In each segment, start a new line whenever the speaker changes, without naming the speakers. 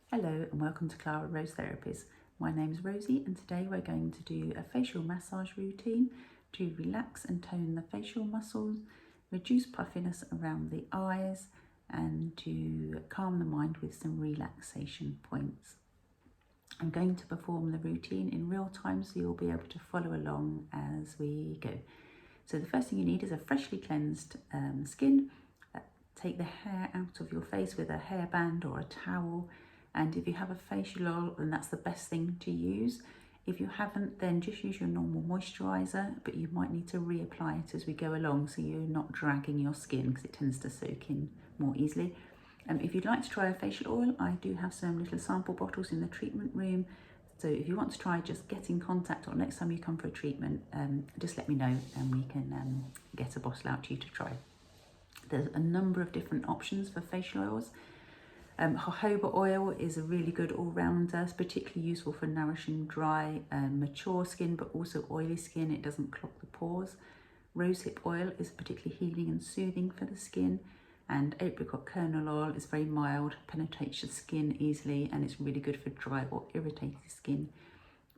Hello and welcome to Clara Rose Therapies. My name is Rosie and today we're going to do a facial massage routine to relax and tone the facial muscles, reduce puffiness around the eyes and to calm the mind with some relaxation points. I'm going to perform the routine in real time so you'll be able to follow along as we go. So the first thing you need is a freshly cleansed skin. Take the hair out of your face with a hairband or a towel. And if you have a facial oil, then that's the best thing to use. If you haven't, then just use your normal moisturiser, but you might need to reapply it as we go along so you're not dragging your skin because it tends to soak in more easily. If you'd like to try a facial oil, I do have some little sample bottles in the treatment room. So if you want to try, just get in contact, or next time you come for a treatment, just let me know and we can get a bottle out to you to try. There's a number of different options for facial oils. Jojoba oil is a really good all-rounder. It's particularly useful for nourishing dry and mature skin, but also oily skin. It doesn't clog the pores. Rosehip oil is particularly healing and soothing for the skin. And apricot kernel oil is very mild, penetrates the skin easily, and it's really good for dry or irritated skin.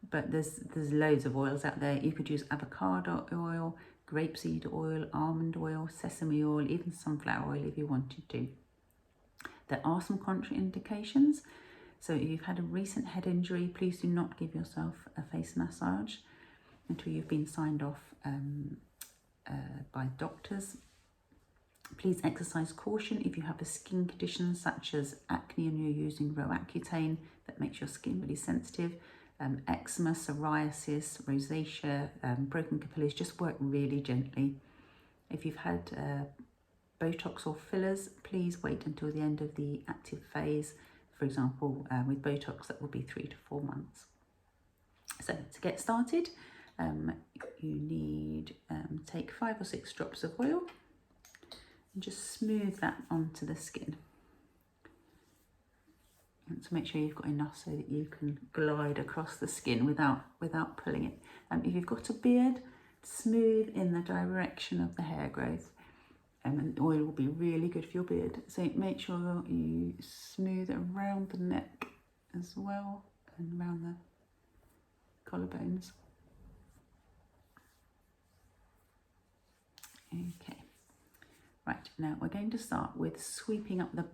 But there's loads of oils out there. You could use avocado oil, grapeseed oil, almond oil, sesame oil, even sunflower oil if you wanted to. There are some contraindications. So if you've had a recent head injury, please do not give yourself a face massage until you've been signed off by doctors. Please exercise caution if you have a skin condition such as acne and you're using Roaccutane that makes your skin really sensitive. Eczema, psoriasis, rosacea, broken capillaries, just work really gently. If you've had Botox or fillers, please wait until the end of the active phase. For example, with Botox, that will be 3 to 4 months. So to get started, you need take 5 or 6 drops of oil and just smooth that onto the skin. And to make sure you've got enough so that you can glide across the skin without pulling it. If you've got a beard, smooth in the direction of the hair growth. And oil will be really good for your beard. So make sure you smooth around the neck as well and around the collarbones. Okay, right, now we're going to start with sweeping up the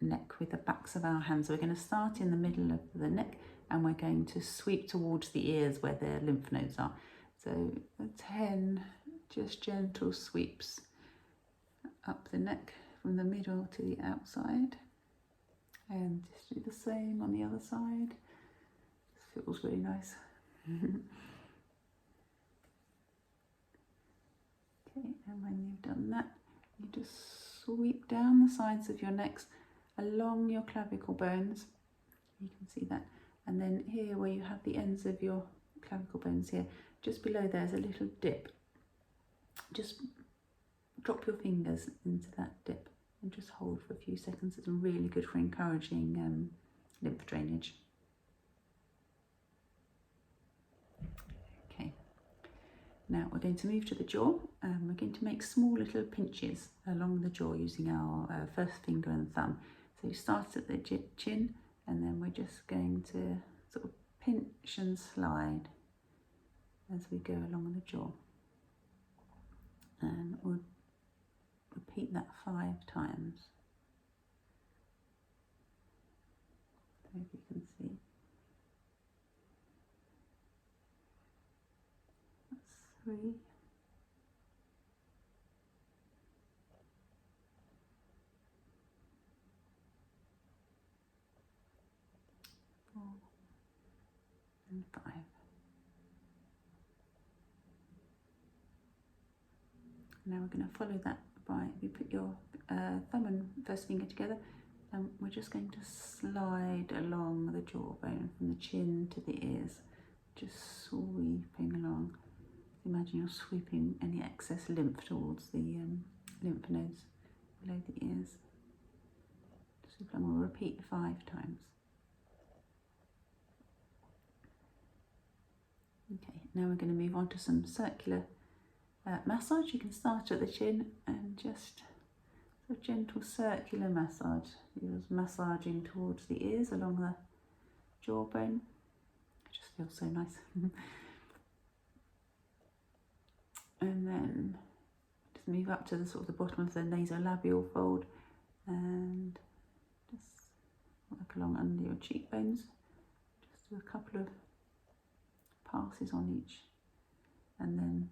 neck with the backs of our hands. So we're going to start in the middle of the neck and we're going to sweep towards the ears where the lymph nodes are. So 10 just gentle sweeps up the neck from the middle to the outside, and just do the same on the other side. This feels really nice. Okay, and when you've done that, you just sweep down the sides of your necks along your clavicle bones. You can see that, and then here where you have the ends of your clavicle bones here, just below there's a little dip. Just drop your fingers into that dip and just hold for a few seconds. It's really good for encouraging lymph drainage. Okay, now we're going to move to the jaw. We're going to make small little pinches along the jaw using our first finger and thumb. So you start at the chin and then we're just going to sort of pinch and slide as we go along the jaw. And we'll repeat that 5 times. So if you can see, that's 3. 4 and 5. Now we're going to follow that by, you put your thumb and first finger together, and we're just going to slide along the jawbone from the chin to the ears, just sweeping along. Imagine you're sweeping any excess lymph towards the lymph nodes below the ears. And we'll repeat 5 times. Okay, now we're going to move on to some circular massage. You can start at the chin and just a gentle circular massage. You're just massaging towards the ears along the jawbone. It just feels so nice. And then just move up to the sort of the bottom of the nasolabial fold and just work along under your cheekbones. Just do a couple of passes on each, and then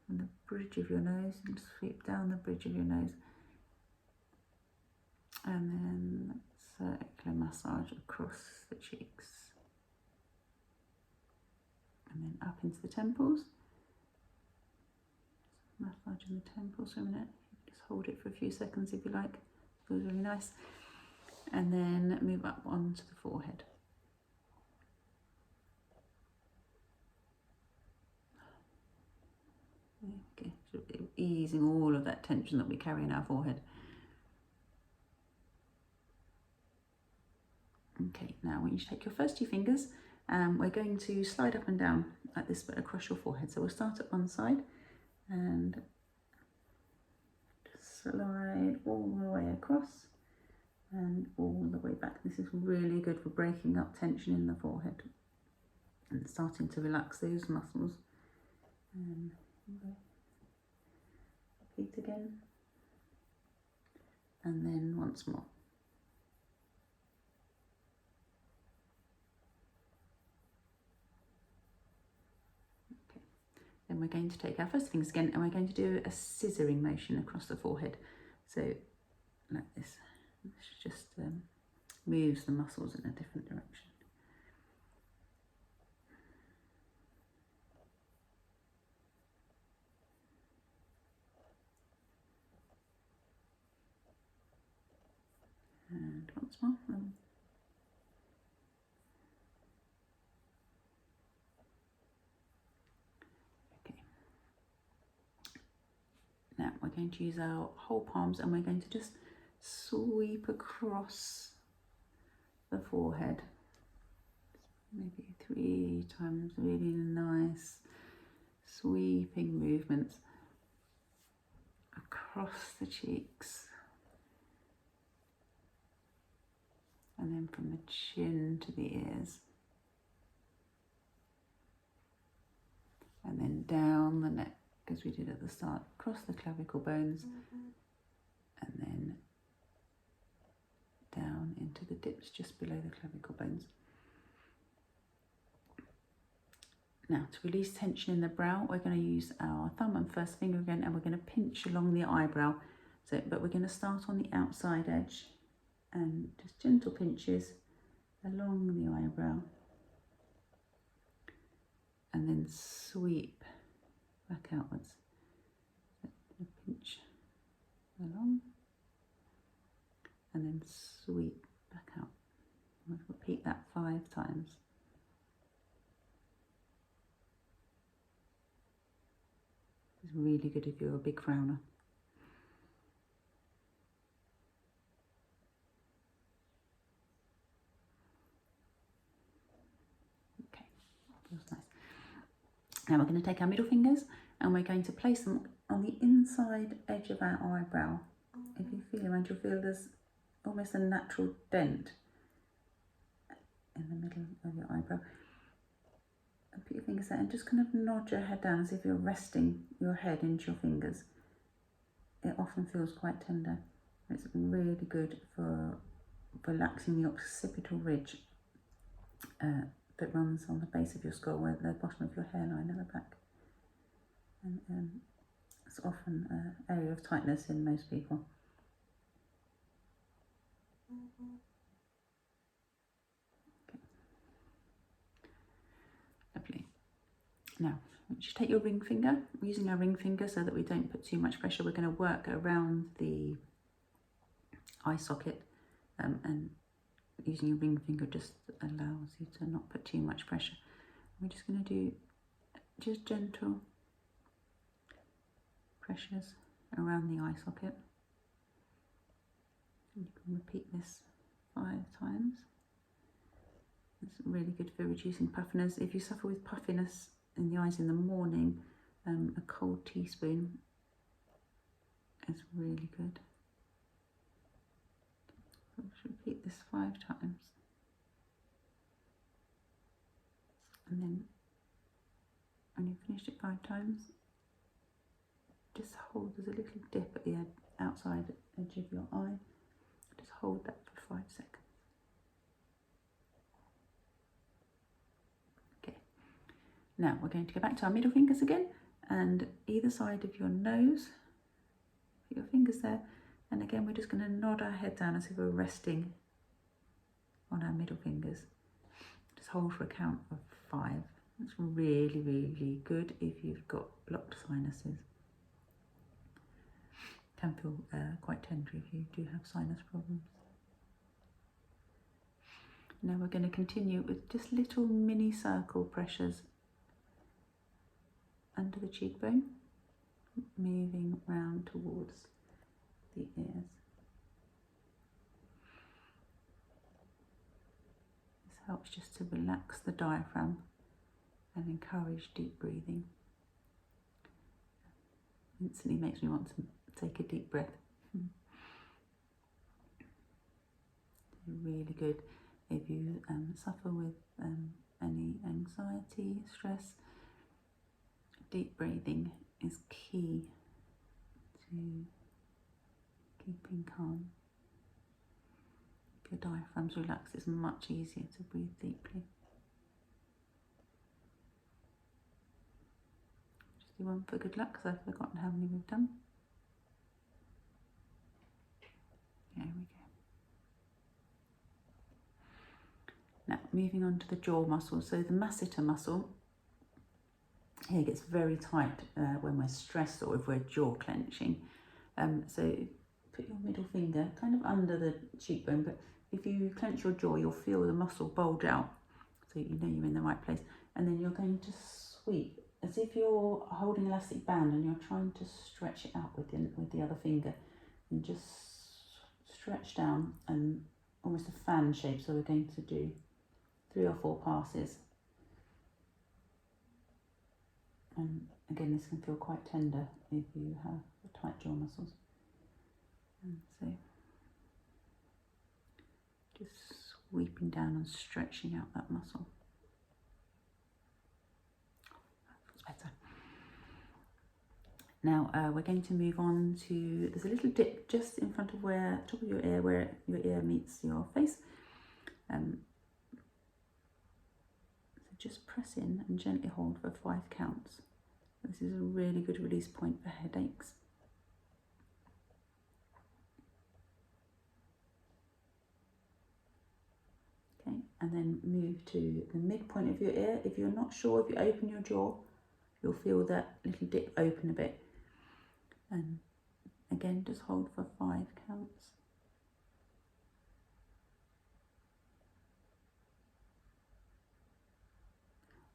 from the bridge of your nose, and sweep down the bridge of your nose, and then circular massage across the cheeks, and then up into the temples. Massaging the temples for a minute. Just hold it for a few seconds if you like. Feels really nice. And then move up onto the forehead. Okay, so easing all of that tension that we carry in our forehead. Okay, now I want you to take your first two fingers and we're going to slide up and down like this, but across your forehead. So we'll start at one side and just slide all the way across and all the way back. This is really good for breaking up tension in the forehead and starting to relax those muscles. And repeat again, and then once more. Then we're going to take our first fingers again and we're going to do a scissoring motion across the forehead. So like this. This just moves the muscles in a different direction. And once more. Now we're going to use our whole palms and we're going to just sweep across the forehead. Maybe 3 times, really nice sweeping movements across the cheeks. And then from the chin to the ears. And then down the neck, as we did at the start, across the clavicle bones, and then down into the dips just below the clavicle bones. Now, to release tension in the brow, we're going to use our thumb and first finger again, and we're going to pinch along the eyebrow. But we're going to start on the outside edge, and just gentle pinches along the eyebrow, and then sweep back outwards. So pinch along and then sweep back out. We'll repeat that 5 times. It's really good if you're a big frowner. Okay, feels nice. Now we're going to take our middle fingers and we're going to place them on the inside edge of our eyebrow. If you feel around, you'll feel there's almost a natural dent in the middle of your eyebrow. And put your fingers there and just kind of nod your head down as if you're resting your head into your fingers. It often feels quite tender. It's really good for relaxing the occipital ridge that runs on the base of your skull, where the bottom of your hairline at the back. And it's often an area of tightness in most people. Okay. Lovely. Now, just take your ring finger. We're using our ring finger so that we don't put too much pressure. We're going to work around the eye socket, and using your ring finger just allows you to not put too much pressure. We're just going to do just gentle pressures around the eye socket. And you can repeat this 5 times. It's really good for reducing puffiness. If you suffer with puffiness in the eyes in the morning, a cold teaspoon is really good. Let's repeat this 5 times. And then when you've finished it 5 times, just hold, there's a little dip at the outside edge of your eye. Just hold that for 5 seconds. Okay. Now we're going to go back to our middle fingers again, and either side of your nose, put your fingers there, and again we're just going to nod our head down as if we're resting on our middle fingers. Just hold for a count of 5. That's really, really good if you've got blocked sinuses. Can feel quite tender if you do have sinus problems. Now we're going to continue with just little mini circle pressures under the cheekbone, moving round towards the ears. This helps just to relax the diaphragm and encourage deep breathing. Instantly makes me want to take a deep breath. Really good if you suffer with any anxiety, stress. Deep breathing is key to keeping calm. If your diaphragm's relaxed, it's much easier to breathe deeply. Just do one for good luck, because I've forgotten how many we've done. There we go. Now, moving on to the jaw muscle. So the masseter muscle here gets very tight when we're stressed or if we're jaw clenching. So put your middle finger kind of under the cheekbone, but if you clench your jaw, you'll feel the muscle bulge out, so you know you're in the right place. And then you're going to sweep as if you're holding an elastic band and you're trying to stretch it out with the other finger, and just stretch down, and almost a fan shape. So we're going to do 3 or 4 passes. And again, this can feel quite tender if you have tight jaw muscles. And so just sweeping down and stretching out that muscle. That feels better. Now we're going to move on to, there's a little dip just in front of where, top of your ear, where your ear meets your face. So just press in and gently hold for 5 counts. This is a really good release point for headaches. Okay, and then move to the midpoint of your ear. If you're not sure, if you open your jaw, you'll feel that little dip open a bit. And again, just hold for 5 counts.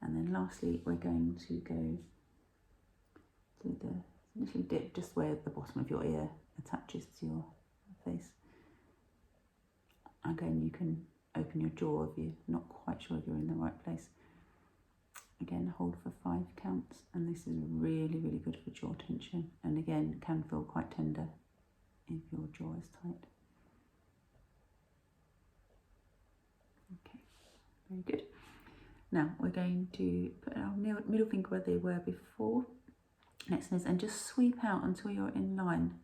And then lastly, we're going to go to the little dip just where the bottom of your ear attaches to your face. Again, you can open your jaw if you're not quite sure if you're in the right place. Again, hold for 5 counts, and this is really, really good for jaw tension. And again, it can feel quite tender if your jaw is tight. Okay, very good. Now we're going to put our middle finger where they were before, next to this, and just sweep out until you're in line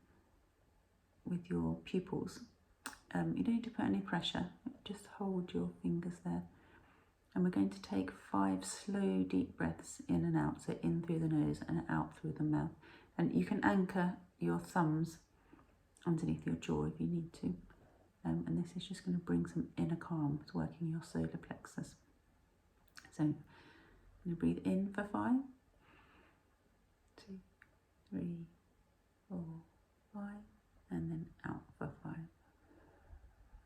with your pupils. You don't need to put any pressure, just hold your fingers there. And we're going to take 5 slow, deep breaths in and out, so in through the nose and out through the mouth. And you can anchor your thumbs underneath your jaw if you need to. And this is just going to bring some inner calm. It's working your solar plexus. So I'm going to breathe in for 5, 2, 3, 4, 5, and then out for 5,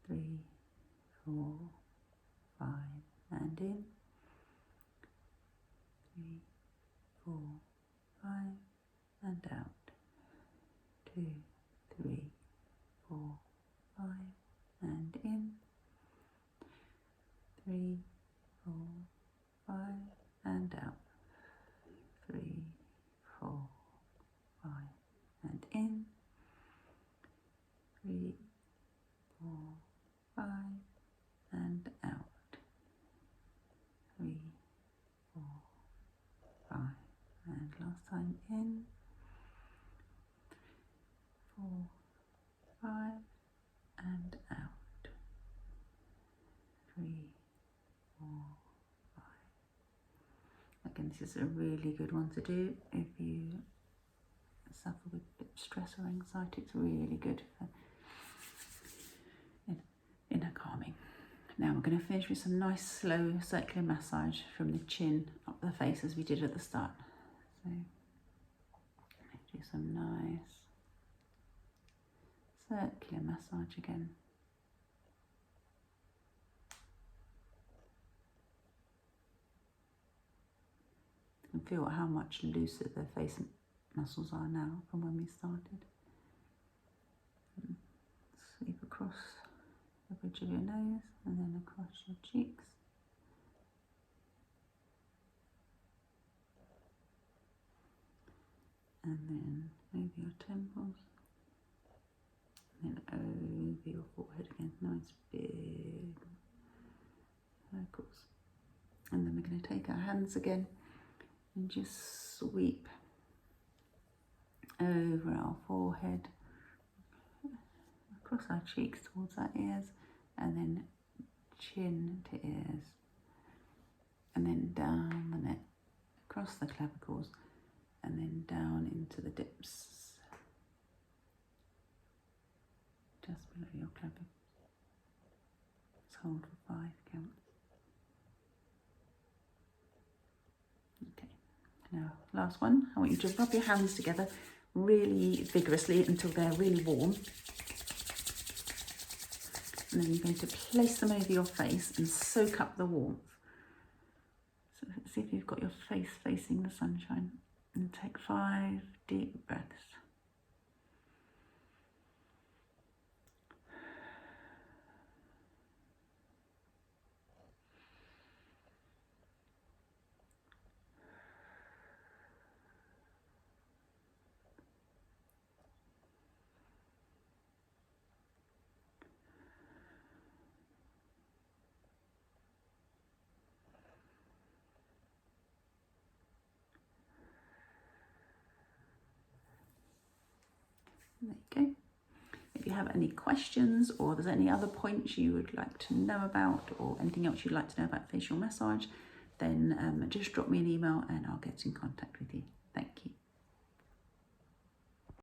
3, 4, 5, and in, 3, 4, 5, and out, 2, 3, 4, 5, and in, 3, 4, 5, and out, 3, 4, 5, and in, 3, 4, time in. 4, 5, and out. 3, 4, 5. Again, this is a really good one to do if you suffer with stress or anxiety. It's really good for inner calming. Now we're going to finish with some nice slow circular massage from the chin up the face as we did at the start. So do some nice circular massage again. You can feel how much looser the face muscles are now from when we started. Sweep across the bridge of your nose and then across your cheeks. And then over your temples. And then over your forehead again. Nice big circles. And then we're going to take our hands again and just sweep over our forehead, across our cheeks towards our ears, and then chin to ears, and then down the neck, across the clavicles, and then down into the dips, just below your clavicles. Let's hold for 5 counts. Okay, now last one. I want you to rub your hands together really vigorously until they're really warm. And then you're going to place them over your face and soak up the warmth. So see if you've got your face facing the sunshine. And take 5 deep breaths. There you go. If you have any questions or there's any other points you would like to know about or anything else you'd like to know about facial massage, then just drop me an email and I'll get in contact with you. Thank you.